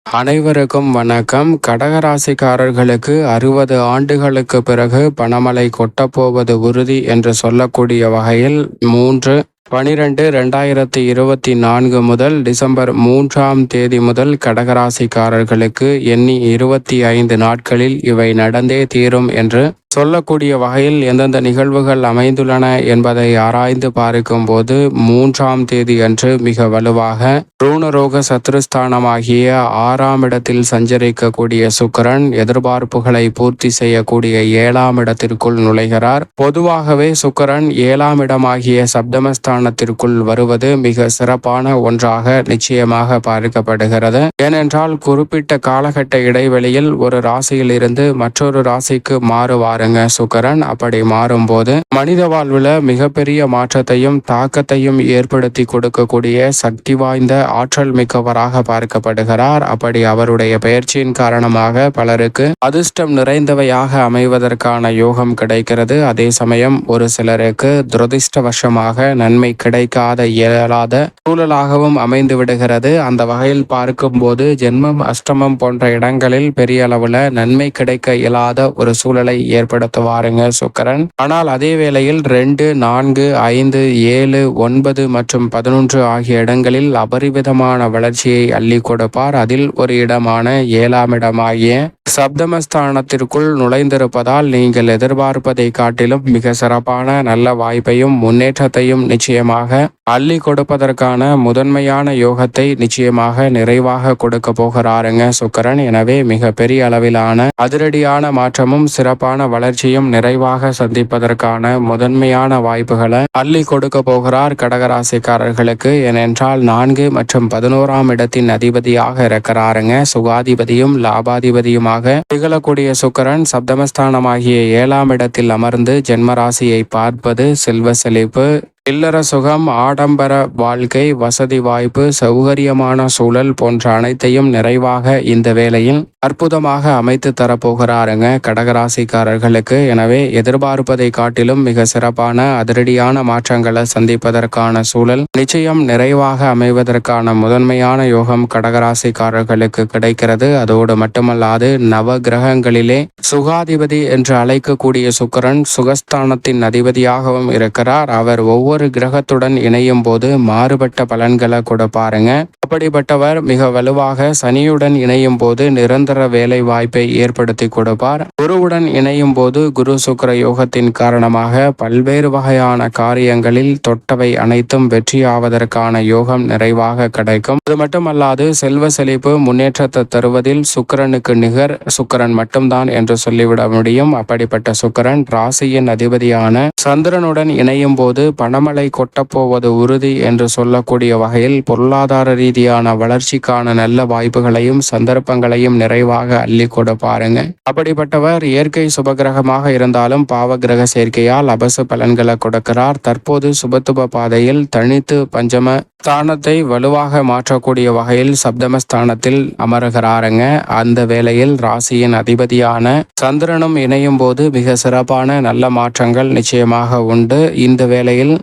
அனைவருக்கும் வணக்கம். கடகராசிக்காரர்களுக்கு 60 ஆண்டுகளுக்கு பிறகு பணமழை கொட்டப்போவது உறுதி என்று சொல்லக்கூடிய வகையில் 3/12/2024 முதல் டிசம்பர் 3ஆம் தேதி முதல் கடகராசிக்காரர்களுக்கு எண்ணி 25 நாட்களில் இவை நடந்தே தீரும் என்று சொல்லக்கூடிய வகையில் எந்தெந்த நிகழ்வுகள் அமைந்துள்ளன என்பதை ஆராய்ந்து பார்க்கும் போது 3ஆம் தேதி அன்று மிக வலுவாக ரூணரோக சத்ருஸ்தானமாகிய 6ஆம் இடத்தில் சஞ்சரிக்கக்கூடிய சுக்கிரன் எதிர்பார்ப்புகளை பூர்த்தி செய்யக்கூடிய 7ஆம் இடத்திற்குள் நுழைகிறார். பொதுவாகவே சுக்கிரன் 7ஆம் இடமாகிய சப்தமஸ்தானத்திற்குள் வருவது மிக சிறப்பான ஒன்றாக நிச்சயமாக பார்க்கப்படுகிறது. ஏனென்றால் குறிப்பிட்ட காலகட்ட இடைவெளியில் ஒரு ராசியில் இருந்து மற்றொரு ராசிக்கு மாறுவார் சுக்கிரன். அப்படி மாறும்போது மனித வாழ்வுல மிகப்பெரிய மாற்றத்தையும் தாக்கத்தையும் ஏற்படுத்தி கொடுக்கக்கூடிய சக்தி வாய்ந்த ஆற்றல் மிக்கவராக பார்க்கப்படுகிறார். அப்படி அவருடைய பெயர்ச்சியின் காரணமாக பலருக்கு அதிர்ஷ்டம் நிறைந்தவையாக அமைவதற்கான யோகம் கிடைக்கிறது. அதே சமயம் ஒரு சிலருக்கு துரதிர்ஷ்டவசமாக நன்மை கிடைக்காத இயலாத சூழலாகவும் அமைந்து விடுகிறது. அந்த வகையில் பார்க்கும் போது ஜென்மம் அஷ்டமம் போன்ற இடங்களில் பெரிய அளவுல நன்மை கிடைக்க இயலாத ஒரு சூழலை ஏற்படுத்துவாருங்க சுக்கிரன். ஆனால் அதே வேளையில் 2, 4, 5, 7, 9 மற்றும் 11 ஆகிய இடங்களில் அபரிவிதமான வளர்ச்சியை அள்ளி கொடுப்பார். அதில் ஒரு இடமான 7ஆம் இடமாகிய சப்தமஸ்தானத்திற்குள் நுழைந்திருப்பதால் நீங்கள் எதிர்பார்ப்பதை காட்டிலும் மிக சிறப்பான நல்ல வாய்ப்பையும் முன்னேற்றத்தையும் நிச்சயமாக அள்ளி கொடுப்பதற்கான முதன்மையான யோகத்தை நிச்சயமாக நிறைவாக கொடுக்க போகிறாருங்க சுக்கிரன். எனவே மிக பெரிய அளவிலான அதிரடியான மாற்றமும் சிறப்பான வளர்ச்சியும் நிறைவாக சந்திப்பதற்கான முதன்மையான வாய்ப்புகளை அள்ளி கொடுக்க போகிறார் கடகராசிக்காரர்களுக்கு. ஏனென்றால் 4 மற்றும் 11ஆம் இடத்தின் அதிபதியாக இருக்கிறாருங்க. சுகாதிபதியும் லாபாதிபதியுமாக திகழக்கூடிய சுக்கிரன் சப்தமஸ்தானமாகிய 7ஆம் இடத்தில் அமர்ந்து ஜென்மராசியை பார்ப்பது செல்வ செழிப்பு, இல்லற சுகம், ஆடம்பர வாழ்க்கை, வசதி வாய்ப்பு, சௌகரியமான சூழல் போன்ற அனைத்தையும் நிறைவாக இந்த வேளையில் அற்புதமாக அமைத்து தரப்போகிறாருங்க கடகராசிக்காரர்களுக்கு. எனவே எதிர்பார்ப்பதை காட்டிலும் மிக சிறப்பான அதிரடியான மாற்றங்களை சந்திப்பதற்கான சூழல் நிச்சயம் நிறைவாக அமைவதற்கான முதன்மையான யோகம் கடகராசிக்காரர்களுக்கு கிடைக்கிறது. அதோடு மட்டுமல்லாது நவ கிரகங்களிலே சுகாதிபதி என்று அழைக்கக்கூடிய சுக்கிரன் சுகஸ்தானத்தின் அதிபதியாகவும் இருக்கிறார். அவர் ஒவ்வொரு கிரகத்துடன் இணையும் போது மாறுபட்ட பலன்களை கொடுப்பாருங்க. அப்படிப்பட்டவர் மிக வலுவாக சனியுடன் இணையும் போது நிரந்தர வேலை வாய்ப்பை ஏற்படுத்தி கொடுப்பார். குருவுடன் இணையும் போது குரு சுக்கிர யோகத்தின் காரணமாக பல்வேறு வகையான காரியங்களில் தொட்டவை அனைத்தும் வெற்றியாவதற்கான யோகம் நிறைவாக கிடைக்கும். அது மட்டுமல்லாது செல்வ செழிப்பு முன்னேற்றத்தை தருவதில் சுக்கிரனுக்கு நிகர் சுக்கிரன் மட்டும்தான் என்று சொல்லிவிட முடியும். அப்படிப்பட்ட சுக்கிரன் ராசியின் அதிபதியான சந்திரனுடன் இணையும் போது பணமழை கொட்டப்போவது உறுதி என்று சொல்லக்கூடிய வகையில் பொருளாதார ரீதியான வளர்ச்சிக்கான நல்ல வாய்ப்புகளையும் சந்தர்ப்பங்களையும் நிறைவாக அள்ளி கொடுப்பாருங்க. அப்படிப்பட்டவர் இயற்கை சுபகிரகமாக இருந்தாலும் பாவ கிரக சேர்க்கையால் அபச பலன்களை கொடுக்கிறார். தற்போது சுபத்துப பாதையில் தனித்து பஞ்சம ஸ்தானத்தை வலுவாக மாற்றக்கூடிய வகையில் சப்தமஸ்தானத்தில் அமருகிறாருங்க. அந்த வேளையில் ராசியின் அதிபதியான சந்திரனும் இணையும் போது மிக சிறப்பான நல்ல மாற்றங்கள் நிச்சயமாக உண்டு. இந்த வேளையில்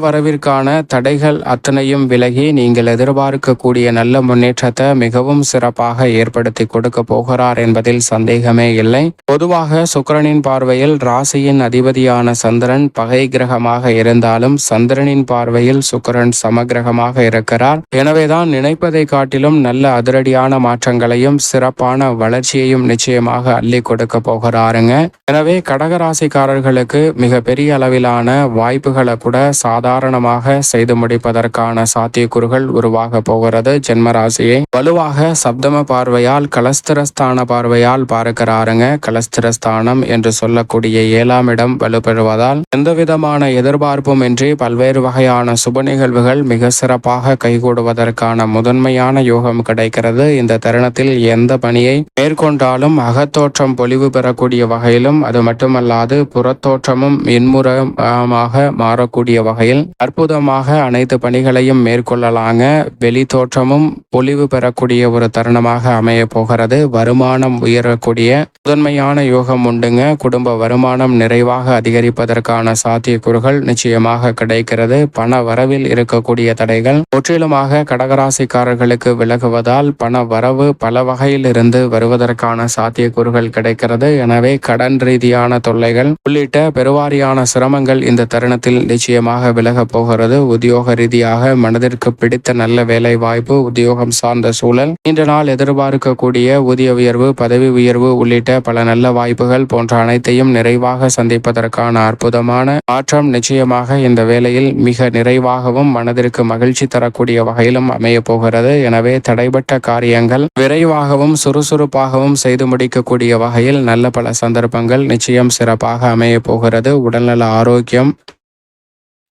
வரவிற்கான தடைகள் அத்தனையும் விலகி நீங்கள் எதிர்பார்க்கக்கூடிய நல்ல முன்னேற்றத்தை மிகவும் சிறப்பாக ஏற்படுத்தி கொடுக்க போகிறார் என்பதில் சந்தேகமே இல்லை. பொதுவாக சுக்கிரனின் பார்வையில் ராசியின் அதிபதியான சந்திரன் பகை கிரகமாக இருந்தாலும் சந்திரனின் பார்வையில் சுக்கிரன் சமகிரகமாக இருக்கிறார். எனவேதான் நினைப்பதை காட்டிலும் நல்ல அதிரடியான மாற்றங்களையும் சிறப்பான வளர்ச்சியையும் நிச்சயமாக அள்ளி கொடுக்க போகிறாருங்க. எனவே கடகராசிக்காரர்களுக்கு மிக பெரிய அளவிலான வாய்ப்புகளை கூட சாதாரணமாக செய்து முடிப்பதற்கான சாத்தியக்கூறுகள் உருவாக போகிறது. ஜென்மராசியை வலுவாக சப்தம பார்வையால் கலஸ்திரஸ்தான பார்வையால் பார்க்கிறாருங்க. கலஸ்திரஸ்தானம் என்று சொல்லக்கூடிய 7ஆம் இடம் வலுப்பெறுவதால் எந்தவிதமான எதிர்பார்ப்பும் இன்றி பல்வேறு வகையான சுப நிகழ்வுகள் மிக சிறப்பாக கைகூடுவதற்கான முதன்மையான யோகம் கிடைக்கிறது. இந்த தருணத்தில் எந்த பணியை மேற்கொண்டாலும் அகத்தோற்றம் பொலிவு பெறக்கூடிய வகையிலும் அது மட்டுமல்லாது புறத்தோற்றமும் இன்முறமாக மாறக்கூடிய வகை வகையில் அற்புதமாக அனைத்து பணிகளையும் மேற்கொள்ளலாங்க. வெளி தோற்றமும் பொலிவு பெறக்கூடிய ஒரு தருணமாக அமைய போகிறது. வருமானம் உயரக்கூடிய முதன்மையான யோகம் உண்டுங்க. குடும்ப வருமானம் நிறைவாக அதிகரிப்பதற்கான சாத்தியக்கூறுகள் நிச்சயமாக கிடைக்கிறது. பண வரவில் இருக்கக்கூடிய தடைகள் முற்றிலுமாக கடகராசிக்காரர்களுக்கு விலகுவதால் பண வரவு பல வகையில் இருந்து வருவதற்கான சாத்தியக்கூறுகள் கிடைக்கிறது. எனவே கடன் ரீதியான தொல்லைகள் உள்ளிட்ட பெருவாரியான சிரமங்கள் இந்த தருணத்தில் நிச்சயமாக விலகப் போகிறது. உத்தியோக ரீதியாக மனதிற்கு பிடித்த நல்ல வேலை வாய்ப்பு, உத்தியோகம் சார்ந்த சூழல், இன்று நாள் எதிர்பார்க்கக்கூடிய ஊதிய உயர்வு, பதவி உயர்வு உள்ளிட்ட பல நல்ல வாய்ப்புகள் போன்ற அனைத்தையும் நிறைவாக சந்திப்பதற்கான அற்புதமான மாற்றம் நிச்சயமாக இந்த வேளையில் மிக நிறைவாகவும் மனதிற்கு மகிழ்ச்சி தரக்கூடிய வகையிலும் அமைய போகிறது. எனவே தடைபட்ட காரியங்கள் விரைவாகவும் சுறுசுறுப்பாகவும் செய்து முடிக்கக்கூடிய வகையில் நல்ல பல சந்தர்ப்பங்கள் நிச்சயம் சிறப்பாக அமைய போகிறது. உடல்நல ஆரோக்கியம்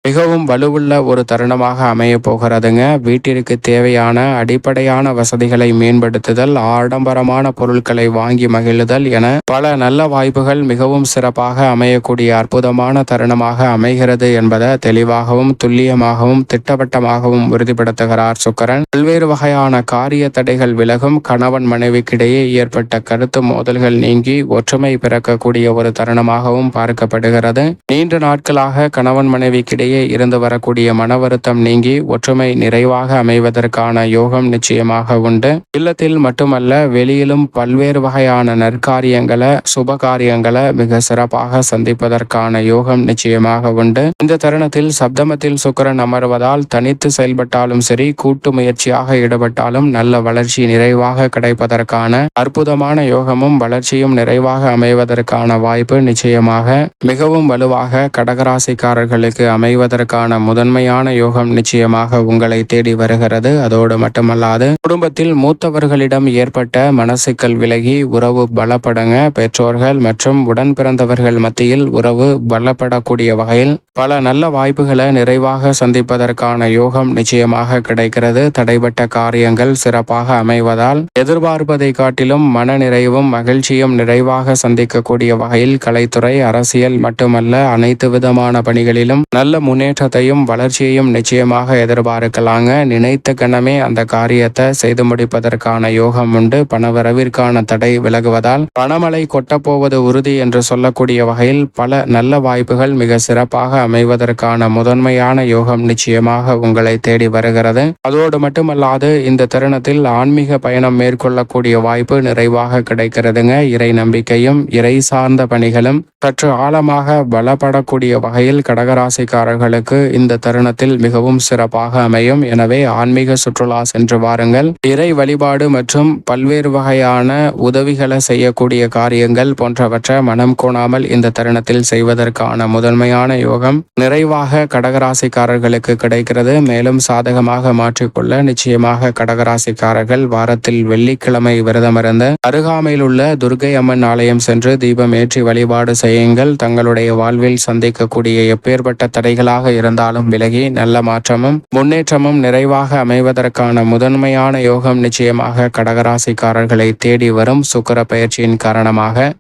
மிகவும் வலுவுள்ள ஒரு தருணமாக அமைய போகிறதுங்க. வீட்டிற்கு தேவையான அடிப்படையான வசதிகளை மேம்படுத்துதல், ஆடம்பரமான பொருட்களை வாங்கி மகிழுதல் என பல நல்ல வாய்ப்புகள் மிகவும் சிறப்பாக அமையக்கூடிய அற்புதமான தருணமாக அமைகிறது என்பதை தெளிவாகவும் துல்லியமாகவும் திட்டவட்டமாகவும் உறுதிப்படுத்துகிறார் சுக்கிரன். பல்வேறு வகையான காரிய தடைகள் விலகும். கணவன் மனைவிக்கிடையே ஏற்பட்ட கருத்து மோதல்கள் நீங்கி ஒற்றுமை பிறக்கக்கூடிய ஒரு தருணமாகவும் பார்க்கப்படுகிறது. நீண்ட நாட்களாக கணவன் மனைவிக்கிடையே இருந்து வரக்கூடிய மன வருத்தம் நீங்கி ஒற்றுமை நிறைவாக அமைவதற்கான யோகம் நிச்சயமாக உண்டு. இல்லத்தில் மட்டுமல்ல, வெளியிலும் பல்வேறு வகையான நற்காரியங்களை, சுப காரியங்களை மிக சிறப்பாக சந்திப்பதற்கான யோகம் நிச்சயமாக உண்டு. இந்த தருணத்தில் சப்தமத்தில் சுக்கிரன் அமர்வதால் தனித்து செயல்பட்டாலும் சரி, கூட்டு முயற்சியாக ஈடுபட்டாலும் நல்ல வளர்ச்சி நிறைவாக கிடைப்பதற்கான அற்புதமான யோகமும் வளர்ச்சியும் நிறைவாக அமைவதற்கான வாய்ப்பு நிச்சயமாக மிகவும் வலுவாக கடகராசிக்காரர்களுக்கு அமைவதற்கான முதன்மையான யோகம் நிச்சயமாக உங்களை தேடி வருகிறது. அதோடு மட்டுமல்லாது, குடும்பத்தில் மூத்தவர்களிடம் ஏற்பட்ட மனசிக்கல் விலகி உறவு பலப்படுங்க. பெற்றோர்கள் மற்றும் உடன் பிறந்தவர்கள் மத்தியில் உறவு பலப்படக்கூடிய வகையில் பல நல்ல வாய்ப்புகளை நிறைவாக சந்திப்பதற்கான யோகம் நிச்சயமாக கிடைக்கிறது. தடைபட்ட காரியங்கள் சிறப்பாக அமைவதால் எதிர்பார்ப்பதை காட்டிலும் மன நிறைவும் மகிழ்ச்சியும் நிறைவாக சந்திக்கக்கூடிய வகையில் கலைத்துறை, அரசியல் மட்டுமல்ல, அனைத்து விதமான பணிகளிலும் நல்ல முன்னேற்றத்தையும் வளர்ச்சியையும் நிச்சயமாக எதிர்பார்க்கலாங்க. நினைத்த கணமே அந்த காரியத்தை செய்து முடிப்பதற்கான யோகம் உண்டு. பணவரவிற்கான தடை விலகுவதால் பணமழை கொட்டப்போவது உறுதி என்று சொல்லக்கூடிய வகையில் பல நல்ல வாய்ப்புகள் மிக சிறப்பாக அமைவதற்கான முதன்மையான யோகம் நிச்சயமாக உங்களை தேடி வருகிறது. அதோடு மட்டுமல்லாது, இந்த தருணத்தில் ஆன்மீக பயணம் மேற்கொள்ளக்கூடிய வாய்ப்பு நிறைவாக கிடைக்கிறதுங்க. இறை நம்பிக்கையும் இறை சார்ந்த பணிகளும் சற்று ஆழமாக பலப்படக்கூடிய வகையில் கடகராசிக்காரர்களுக்கு இந்த தருணத்தில் மிகவும் சிறப்பாக அமையும். எனவே ஆன்மீக சுற்றுலா சென்று வாருங்கள். இறை வழிபாடு மற்றும் பல்வேறு வகையான உதவிகளை செய்யக்கூடிய காரியங்கள் போன்றவற்றை மனம் கோணாமல் இந்த தருணத்தில் செய்வதற்கான முதன்மையான யோகம் நிறைவாக கடகராசிக்காரர்களுக்கு கிடைக்கிறது. மேலும் சாதகமாக மாற்றிக்கொள்ள நிச்சயமாக கடகராசிக்காரர்கள் வாரத்தில் வெள்ளிக்கிழமை விரதமிருந்து அருகாமையில் உள்ள துர்க்கை அம்மன் ஆலயம் சென்று தீபம் ஏற்றி வழிபாடு செய்யுங்கள். தங்களுடைய வாழ்வில் சந்திக்கக்கூடிய எப்பேற்பட்ட தடைகளாக இருந்தாலும் விலகி நல்ல மாற்றமும் முன்னேற்றமும் நிறைவாக அமைவதற்கான முதன்மையான யோகம் நிச்சயமாக கடகராசிக்காரர்களை தேடி வரும். சுக்கிர பயிற்சியின் காரணமாக